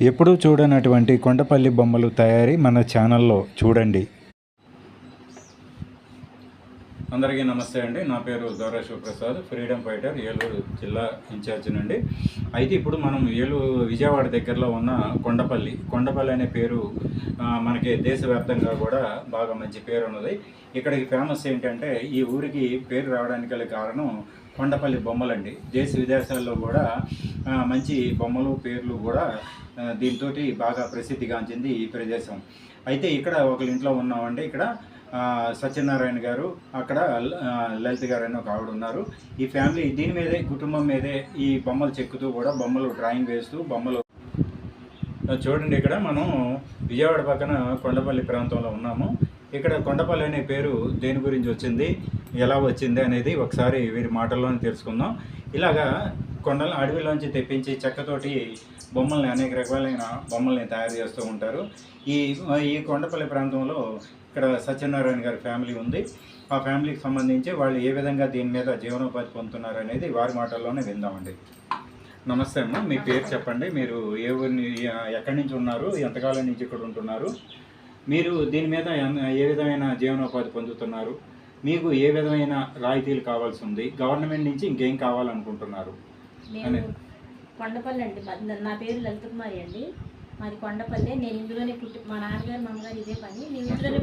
ఎప్పుడూ చూడనటువంటి కొండపల్లి బొమ్మలు తయారీ మన ఛానల్లో చూడండి. అందరికీ నమస్తే అండి. నా పేరు దోరా శివప్రసాద్, ఫ్రీడమ్ ఫైటర్, ఏలూరు జిల్లా ఇన్ఛార్జి నుండి. అయితే ఇప్పుడు మనం విజయవాడ దగ్గరలో ఉన్న కొండపల్లి అనే పేరు మనకి దేశవ్యాప్తంగా కూడా బాగా మంచి పేరు ఉన్నది. ఇక్కడికి ఫేమస్ ఏంటంటే ఈ ఊరికి పేరు రావడానికి గల కారణం కొండపల్లి బొమ్మలండి. దేశ విదేశాల్లో కూడా మంచి బొమ్మలు పేర్లు కూడా దీంతో బాగా ప్రసిద్ధిగాంచింది ఈ ప్రదేశం. అయితే ఇక్కడ ఒకరి ఇంట్లో ఉన్నామండి. ఇక్కడ సత్యనారాయణ గారు, అక్కడ లలిత గారు అని ఒక ఆవిడ ఉన్నారు. ఈ ఫ్యామిలీ దీని మీదే, కుటుంబం మీదే ఈ బొమ్మలు చెక్కుతూ కూడా బొమ్మలు డ్రాయింగ్ వేస్తూ బొమ్మలు చూడండి. ఇక్కడ మనం విజయవాడ పక్కన కొండపల్లి ప్రాంతంలో ఉన్నాము. ఇక్కడ కొండపల్లి అనే పేరు దేని గురించి వచ్చింది, ఎలా వచ్చింది అనేది ఒకసారి వీరి మాటల్లోనే తెలుసుకుందాం. ఇలాగా అడవిలోంచి తెప్పించి చెక్కతోటి బొమ్మల్ని, అనేక రకాలైన బొమ్మల్ని తయారు చేస్తూ ఉంటారు. ఈ కొండపల్లి ప్రాంతంలో ఇక్కడ సత్యనారాయణ గారి ఫ్యామిలీ ఉంది. ఆ ఫ్యామిలీకి సంబంధించి వాళ్ళు ఏ విధంగా దీని మీద జీవనోపాధి పొందుతున్నారు అనేది వారి మాటల్లోనే విందామండి. నమస్తే అమ్మ, మీ పేరు చెప్పండి. మీరు ఎక్కడి నుంచి ఉన్నారు, ఎంతకాలం నుంచి ఇక్కడ ఉంటున్నారు, మీరు దీని మీద ఏ విధమైన జీవనోపాధి పొందుతున్నారు, మీకు ఏ విధమైన రాయితీలు కావాల్సి ఉంది, గవర్నమెంట్ నుంచి ఇంకేం కావాలనుకుంటున్నారు అనేది. కొండపల్లి అండి, నా పేరు లలిత కుమారి అండి. మాది కొండపల్లి. నేను ఇందులోనే మా నాన్నగారు మా అమ్మగారు ఇదే పని. మేము ఇందులోనే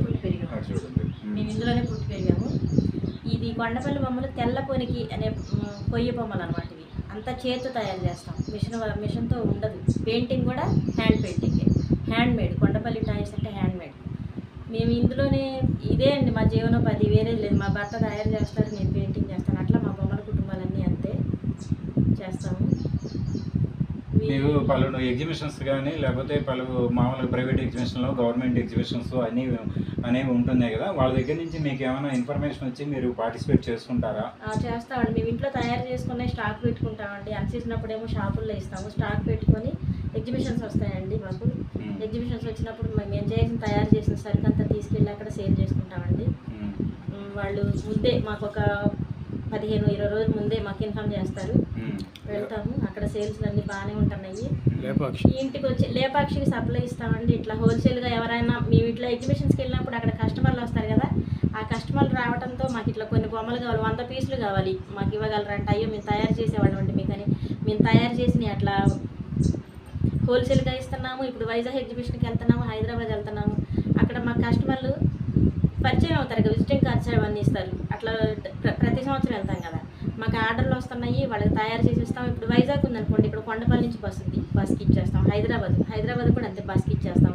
పుట్టి పెరిగాము. ఇది కొండపల్లి బొమ్మలు తెల్ల పొనికి అనే కొయ్య బొమ్మలు అనమాట. ఇవి అంతా చేతితో తయారు చేస్తాం, మిషన్తో ఉండదు. పెయింటింగ్ కూడా hand painting, hand made. Kondapalli toys అంటే హ్యాండ్ మేడ్. మేము ఇందులోనే ఇదే అండి మా జీవనోపాధి, వేరే లేదు. మా భర్త తయారు చేస్తారు, నేను పెయింటింగ్ చేస్తాను. అట్లా మా బొమ్మల కుటుంబాలన్నీ అంతే చేస్తాము. మీరు పలు ఎగ్జిబిషన్స్ కానీ, లేకపోతే పలు మామూలుగా ప్రైవేట్ ఎగ్జిబిషన్లో, గవర్నమెంట్ ఎగ్జిబిషన్స్ అనేవి ఉంటున్నాయి కదా, వాళ్ళ దగ్గర నుంచి మీకు ఏమైనా ఇన్ఫర్మేషన్ వచ్చి మీరు పార్టిసిపేట్ చేసుకుంటారా? చేస్తామండి. మేము ఇంట్లో తయారు చేసుకునే స్టాక్ పెట్టుకుంటామండి. అనిపించినప్పుడేమో షాపుల్లో ఇస్తాము. స్టాక్ పెట్టుకొని ఎగ్జిబిషన్స్ వస్తాయండి మాకు. ఎగ్జిబిషన్స్ వచ్చినప్పుడు మేము తయారు చేసిన సరుకు అంతా తీసుకెళ్ళి అక్కడ సేల్ చేసుకుంటామండి. వాళ్ళు ముందే మాకు ఒక 15-20 రోజుల ముందే మాకు ఇన్ఫామ్ చేస్తారు. వెళ్తాము, అక్కడ సేల్స్ అన్నీ బాగానే ఉంటున్నాయి. ఇంటికి వచ్చి లేపాక్షికి సప్లై ఇస్తామండి. ఇట్లా హోల్సేల్గా ఎవరైనా మేము ఇట్లా ఎగ్జిబిషన్స్కి వెళ్ళినప్పుడు అక్కడ కస్టమర్లు వస్తారు కదా, ఆ కస్టమర్లు రావడంతో మాకు ఇట్లా కొన్ని బొమ్మలు కావాలి, 100 పీసులు కావాలి, మాకు ఇవ్వగలరంటే అయ్యో మేము తయారు చేసేవాళ్ళం అండి మీకని మేము తయారు చేసి అట్లా హోల్సేల్గా ఇస్తున్నాము. ఇప్పుడు వైజాగ్ ఎగ్జిబిషన్కి వెళ్తున్నాము, హైదరాబాద్ వెళ్తున్నాము. అక్కడ మా కస్టమర్లు పరిచయం అవుతారు కదా, విజిటింగ్ కార్డ్స్ అవన్నీ ఇస్తారు. అట్లా ప్రతి సంవత్సరం వెళ్తాం కదా, మాకు ఆర్డర్లు వస్తున్నాయి, వాళ్ళకి తయారు చేసి ఇస్తాం. ఇప్పుడు వైజాగ్ ఉందనుకోండి, ఇక్కడ కొండపల్లి నుంచి బస్కి ఇచ్చేస్తాం. హైదరాబాద్ కూడా అంతే, బస్కి ఇచ్చేస్తాం.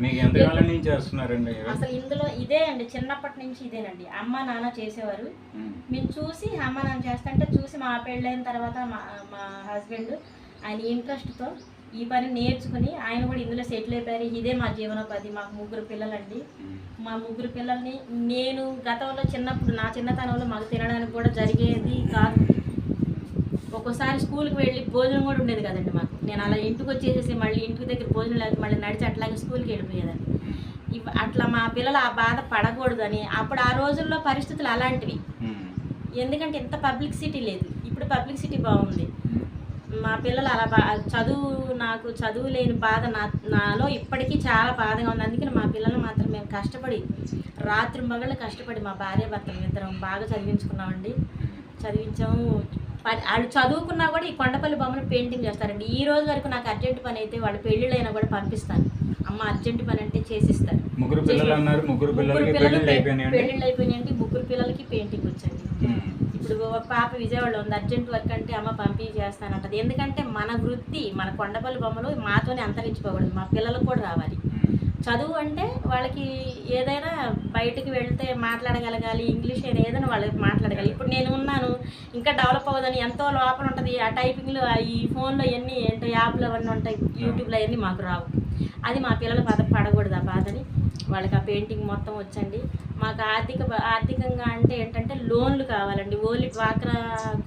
అసలు ఇందులో ఇదే అండి, చిన్నప్పటి నుంచి ఇదేనండి. అమ్మ నాన్న చేసేవారు, మేము చూసి అమ్మ నాన్న చేస్తుంటే చూసి మా పెళ్ళైన తర్వాత మా హస్బెండ్ ఆయన ఇంట్రెస్ట్తో ఈ పని నేర్చుకుని ఆయన కూడా ఇందులో సెటిల్ అయిపోయారు. ఇదే మా జీవనోపాధి. మాకు 3 పిల్లలండి. మా 3 పిల్లల్ని నేను గతంలో చిన్నప్పుడు, నా చిన్నతనంలో మాకు తినడానికి కూడా జరిగేది కాదు. ఒక్కోసారి స్కూల్కి వెళ్ళి భోజనం కూడా ఉండేది కదండి మాకు. నేను అలా ఇంటికి వచ్చేసేసి మళ్ళీ ఇంటికి దగ్గర భోజనం లేకపోతే మళ్ళీ నడిచి అట్లాగే స్కూల్కి వెళ్ళిపోయేదాన్ని. అట్లా మా పిల్లలు ఆ బాధ పడకూడదని, అప్పుడు ఆ రోజుల్లో పరిస్థితులు అలాంటివి. ఎందుకంటే ఇంత పబ్లిసిటీ లేదు, ఇప్పుడు పబ్లిసిటీ బాగుంది. మా పిల్లలు అలా నాకు చదువు లేని బాధ నాలో ఇప్పటికీ చాలా బాధగా ఉంది. అందుకని మా పిల్లలు మాత్రం మేము కష్టపడి రాత్రి మగళ్ళు కష్టపడి మా భార్య భర్తలు ఇద్దరం బాగా చదివించుకున్నామండి. చదివించాము. వాళ్ళు చదువుకున్నా కూడా ఈ కొండపల్లి బొమ్మలు పెయింటింగ్ చేస్తారండి. ఈ రోజు వరకు నాకు అర్జెంట్ పని అయితే వాళ్ళు పెళ్ళిళ్ళైనా కూడా పంపిస్తాను. అమ్మ అర్జెంట్ పని అంటే చేసిస్తారు. పెళ్ళిళ్ళు అయిపోయినాయండి. 3 పిల్లలకి పెయింటింగ్ వచ్చండి. ఇప్పుడు పాప విజయవాడలో ఉంది, అర్జెంట్ వర్క్ అంటే అమ్మ పంపి చేస్తానంటది. ఎందుకంటే మన వృత్తి, మన కొండపల్లి బొమ్మలు మాతోనే అంతరించిపోకూడదు, మా పిల్లలకు కూడా రావాలి. చదువు అంటే వాళ్ళకి ఏదైనా బయటికి వెళ్తే మాట్లాడగలగాలి, ఇంగ్లీష్ అయినా ఏదైనా వాళ్ళకి మాట్లాడగలి. ఇప్పుడు నేను ఉన్నాను, ఇంకా డెవలప్ అవ్వదని ఎంతో లోపల ఉంటుంది. ఆ టైపింగ్లో, ఈ ఫోన్లో ఎన్ని ఏంటో యాప్లు అవన్నీ ఉంటాయి, యూట్యూబ్లో అవన్నీ మాకు రావు. అది మా పిల్లల పడకూడదు ఆ బాధని. వాళ్ళకి ఆ పెయింటింగ్ మొత్తం వచ్చండి. మాకు ఆర్థికంగా అంటే ఏంటంటే లోన్లు కావాలండి. ఓన్లీ డ్వాక్రా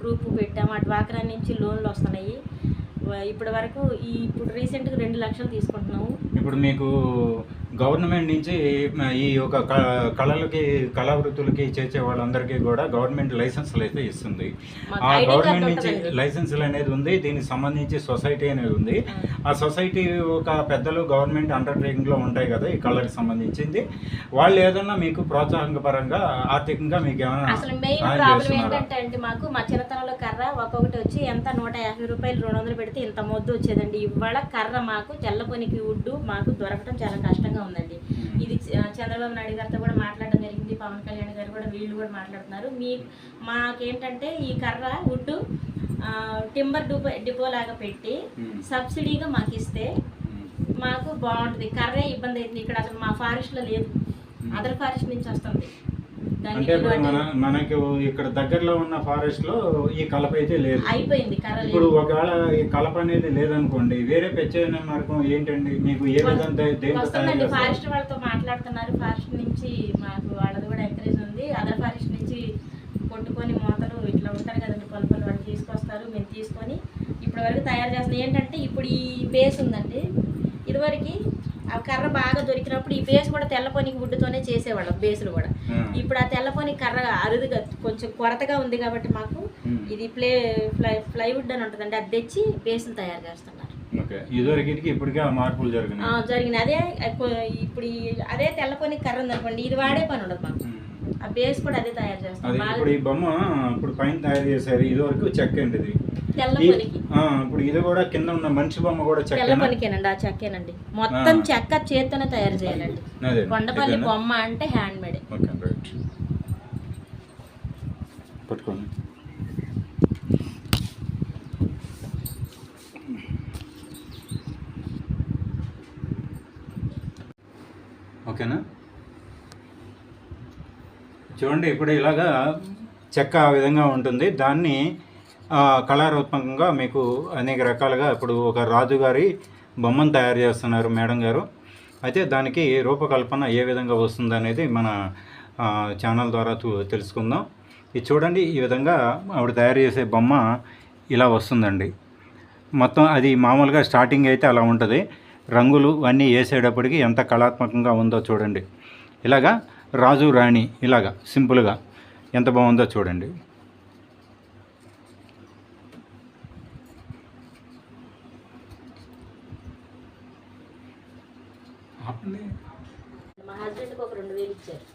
గ్రూప్ పెట్టాము, ఆ డ్వాక్రా నుంచి లోన్లు వస్తున్నాయి. ఇప్పటి వరకు ఇప్పుడు రీసెంట్గా 2 లక్షలు తీసుకుంటున్నాము. ఇప్పుడు మీకు గవర్నమెంట్ నుంచి ఈ యొక్క కళలకి కళావృత్తులకి చేసే వాళ్ళందరికీ కూడా గవర్నమెంట్ లైసెన్సులు అయితే ఇస్తుంది. ఆ గవర్నమెంట్ నుంచి లైసెన్సులు అనేది ఉంది. దీనికి సంబంధించి సొసైటీ అనేది ఉంది. ఆ సొసైటీ ఒక పెద్దలు గవర్నమెంట్ అండర్టేకింగ్లో ఉంటాయి కదా ఈ కళలకు సంబంధించింది. వాళ్ళు ఏదన్నా మీకు ప్రోత్సాహక పరంగా ఆర్థికంగా మీకు ఏమైనా అసలు మెయిన్ ప్రాబ్లం ఏంటంటే అండి, మాకు మా చిన్నతనంలో కర్ర ఒక్కొక్కటి వచ్చి ఎంత 150 రూపాయలు 200 పెడితే ఇంత మొద్దు వచ్చేదండి. ఇవాళ కర్ర మాకు తెల్లపొనికి వుడ్డు మాకు దొరకడం చాలా కష్టంగా ఉందండి. ఇది చంద్రబాబు నాయుడు గారితో కూడా మాట్లాడడం జరిగింది, పవన్ కళ్యాణ్ గారు కూడా, వీళ్ళు కూడా మాట్లాడుతున్నారు. మాకేంటంటే ఈ కర్ర వుడ్డు టింబర్ డిపో లాగా పెట్టి సబ్సిడీగా మాకు ఇస్తే మాకు బాగుంటుంది. కర్రే ఇబ్బంది అవుతుంది. ఇక్కడ అసలు మా ఫారెస్ట్లో లేదు, అదర్ ఫారెస్ట్ నుంచి వస్తుంది. అంటే మనకి ఇక్కడ దగ్గరలో ఉన్న ఫారెస్ట్ లో ఈ కలప అయితే లేదు, అయిపోయింది. ఇప్పుడు ఒకవేళ ఈ కలప అనేది లేదనుకోండి, వేరే పెంచే మార్గం ఏంటండి? మీకు ఏ విధంగా ఫారెస్ట్ వాళ్ళతో మాట్లాడుతున్నారు. ఫారెస్ట్ నుంచి మాకు వాళ్ళది కూడా ఎంకరేజ్ ఉంది. అదర్ ఫారెస్ట్ నుంచి కొట్టుకొని మూతలు ఇట్లా ఉంటారు కదండి, కొలపలు వాళ్ళు తీసుకొస్తారు. మేము తీసుకొని ఇప్పటి వరకు తయారు చేస్తున్నాం. ఏంటంటే ఇప్పుడు ఈ బేస్ ఉందండి, ఇదివరకు ఆ కర్ర బాగా దొరికినప్పుడు ఈ బేస్ కూడా తెల్లపొనికి వుడ్డుతోనే చేసేవాళ్ళం, బేసులు కూడా. ఇప్పుడు ఆ తెల్లపొని కర్ర అరుదుగా కొంచెం కొరతగా ఉంది కాబట్టి మాకు ఇది ప్లైవుడ్ అని ఉంటుందండి, అది తెచ్చి బేసులు తయారు చేస్తున్నారు. ఇప్పటికే మార్పులు జరిగినాయి. అదే ఇప్పుడు అదే తెల్లపొని కర్ర ఉందనుకోండి, ఇది వాడే పని ఉండదు మాకు. ఆ బేస్ కూడా అదే తయారు చేస్తాం. ఇప్పుడు ఈ బొమ్మ ఇప్పుడు పైన తయారు చేశారు, ఇది వరకు చెక్క అండి ఇది. తెల్లపొనికి ఇప్పుడు ఇది కూడా కింద ఉన్న మనిషి బొమ్మ కూడా తెల్లపొనికేనండి. ఆ చెక్కేనండి, మొత్తం చెక్క చేత్తోనే తయారు చేయాలండి. కొండపల్లి బొమ్మ అంటే హ్యాండ్ మేడ్. పట్టుకోండి. ఓకేనా? చూడండి, ఇప్పుడు ఇలాగా చెక్క ఆ విధంగా ఉంటుంది. దాన్ని కళారూపకంగా మీకు అనేక రకాలుగా ఇప్పుడు ఒక రాజుగారి బొమ్మను తయారు చేస్తున్నారు మేడం గారు. అయితే దానికి రూపకల్పన ఏ విధంగా వస్తుంది అనేది మన ఛానల్ ద్వారా తెలుసుకుందాం. ఇది చూడండి, ఈ విధంగా ఆవిడ తయారు చేసే బొమ్మ ఇలా వస్తుందండి. మొత్తం అది మామూలుగా స్టార్టింగ్ అయితే అలా ఉంటుంది. రంగులు అన్నీ వేసేటప్పటికి ఎంత కళాత్మకంగా ఉందో చూడండి. ఇలాగా రాజు రాణి ఇలాగా సింపుల్గా ఎంత బాగుందో చూడండి. మా హస్బెండ్కి ఒక 2000 ఇచ్చారు.